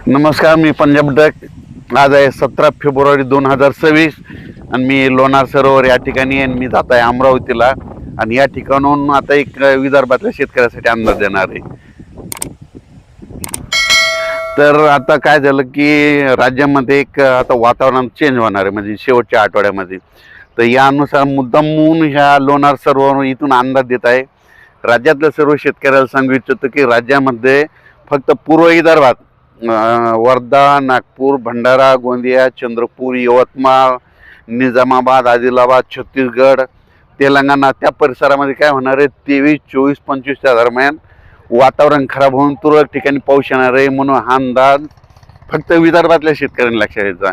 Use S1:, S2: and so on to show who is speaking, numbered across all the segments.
S1: नमस्कार, मी पंजाब डक। आज आहे 17 फेब्रुवारी 2026 आणि मी लोणार सरोवर या ठिकाणी आहे। मी जात आहे अमरावतीला आणि या ठिकाणून आता एक विदर्भातल्या शेतकऱ्यासाठी अंदाज देणार आहे। तर आता काय झालं की राज्यामध्ये एक आता वातावरण चेंज होणार आहे, म्हणजे शेवटच्या आठवड्यामध्ये। तर यानुसार मुद्दामून ह्या लोणार सरोवर इथून अंदाज देत आहे। राज्यातल्या सर्व शेतकऱ्याला सांगू इच्छितो की राज्यामध्ये फक्त पूर्व विदर्भात वर्धा, नागपूर, भंडारा, गोंदिया, चंद्रपूर, यवतमाळ, निजामाबाद, आदिलाबाद, छत्तीसगड, तेलंगणा त्या परिसरामध्ये काय होणार आहे, 23, 24, 25च्या दरम्यान वातावरण खराब होऊन तुरळक ठिकाणी पाऊस येणार आहे। म्हणून हा अंदाज फक्त विदर्भातल्या शेतकऱ्यांनी लक्षात घ्यायचा।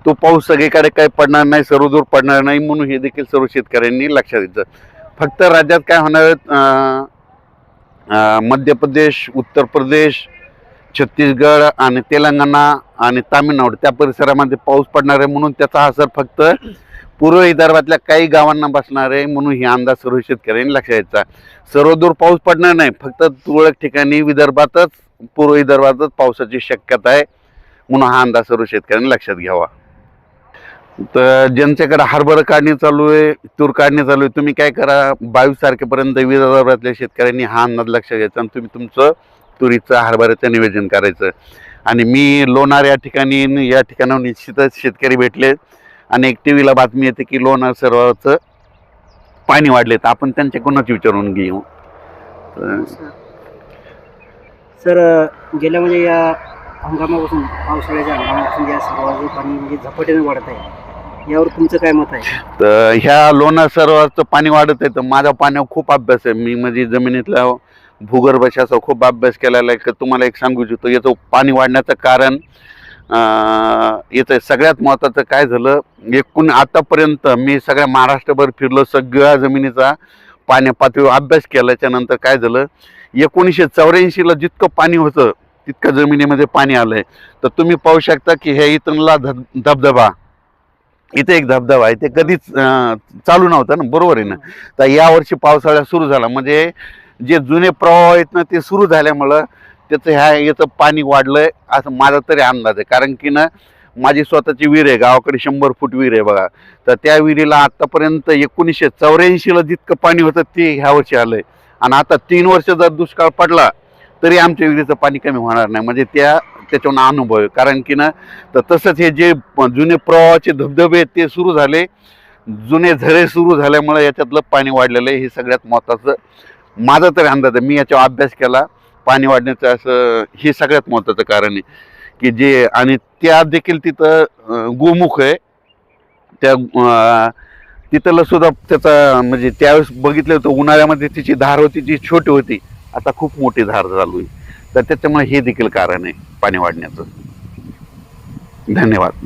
S1: तो पाऊस सगळीकडे काही पडणार नाही, सर्वदूर पडणार नाही, म्हणून हे देखील सर्व शेतकऱ्यांनी लक्षात घ्यायचं। फक्त राज्यात काय होणार, मध्य प्रदेश, उत्तर प्रदेश, छत्तीसगड आणि तेलंगणा आणि तामिळनाडू त्या परिसरामध्ये पाऊस पडणार आहे। म्हणून त्याचा असर फक्त पूर्व विदर्भातल्या काही गावांना बसणार आहे। म्हणून ही अंदाज सर्व शेतकऱ्यांनी लक्षात घ्यायचा। सर्वदूर पाऊस पडणार नाही, फक्त तुरळक ठिकाणी विदर्भातच, पूर्व विदर्भातच पावसाची शक्यता आहे। म्हणून हा अंदाज सर्व शेतकऱ्यांनी लक्षात घ्यावा। तर ज्यांच्याकडे हरभरा काढणी चालू आहे, तूर काढणी चालू आहे, तुम्ही काय करा, 22 तारखेपर्यंत विदर्भातल्या शेतकऱ्यांनी हा अंदाज लक्षात घ्यायचा आणि तुम्ही तुमचं तुरीचं हरभऱ्याचं नियोजन करायचं। आणि मी लोणार या ठिकाणाहून निश्चितच शेतकरी भेटले आणि एक टीव्हीला बातमी येते की लोणार सरोवराचं पाणी वाढले, तर आपण त्यांच्याकडूनच विचारून घेऊ।
S2: सर, गेल्या म्हणजे या हंगामापासून, पावसाळ्याच्या हंगामापासून या सरोवराचं पाणी म्हणजे झपाट्याने वाढत आहे, यावर तुमचं काय मत आहे?
S1: तर ह्या लोणार सरोवराचं पाणी वाढत आहे, तर माझ्या पाण्यावर खूप अभ्यास आहे। मी म्हणजे जमिनीतला भूगर्भाशास्त्र खूप अभ्यास केलेला आहे। तुम्हाला एक सांगू इच्छितो, याचं पाणी वाढण्याचं कारण याचं सगळ्यात महत्त्वाचं काय झालं, एकूण आतापर्यंत मी सगळ्या महाराष्ट्रभर फिरलो, सगळ्या जमिनीचा पाण्या पातळीवर अभ्यास केल्याच्या नंतर काय झालं, 1984ला जितकं पाणी होतं तितकं जमिनीमध्ये पाणी आलंय। तर तुम्ही पाहू शकता की हे इथला धबधबा, इथे एक धबधबा आहे, ते कधीच चालू नव्हता ना, बरोबर आहे ना। तर यावर्षी पावसाळा सुरू झाला, म्हणजे जे जुने प्रवाह आहेत ना ते सुरू झाल्यामुळं त्याचं याचं पाणी वाढलंय असं माझा तरी अंदाज आहे। कारण की ना, माझी स्वतःची विहीर आहे, गावाकडे 100 फूट विहीर आहे बघा। तर त्या विहिरीला आतापर्यंत 1984ला जितकं पाणी होतं ते ह्या वर्षी आलंय। आणि आता 3 वर्ष जर दुष्काळ पडला तरी आमच्या विहिरीचं पाणी कमी होणार नाही, म्हणजे त्याच्यावर अनुभव आहे। कारण की ना, तर तसंच हे जे जुने प्रवाहाचे धबधबे आहेत ते सुरू झाले, जुने झरे सुरू झाल्यामुळे याच्यातलं पाणी वाढलेलं आहे। हे सगळ्यात महत्त्वाचं माझा तरी अंदाज आहे, मी याच्यावर अभ्यास केला। पाणी वाढण्याचं असं हे सगळ्यात महत्त्वाचं कारण आहे की जे, आणि त्या देखील तिथं गोमुख आहे, त्या तिथलं सुद्धा त्याचा म्हणजे त्यावेळेस बघितलं होतं उन्हाळ्यामध्ये तिची धार होती जी छोटी होती, आता खूप मोठी धार चालू आहे। तर त्याच्यामुळे हे देखील कारण आहे पाणी वाढण्याचं। धन्यवाद।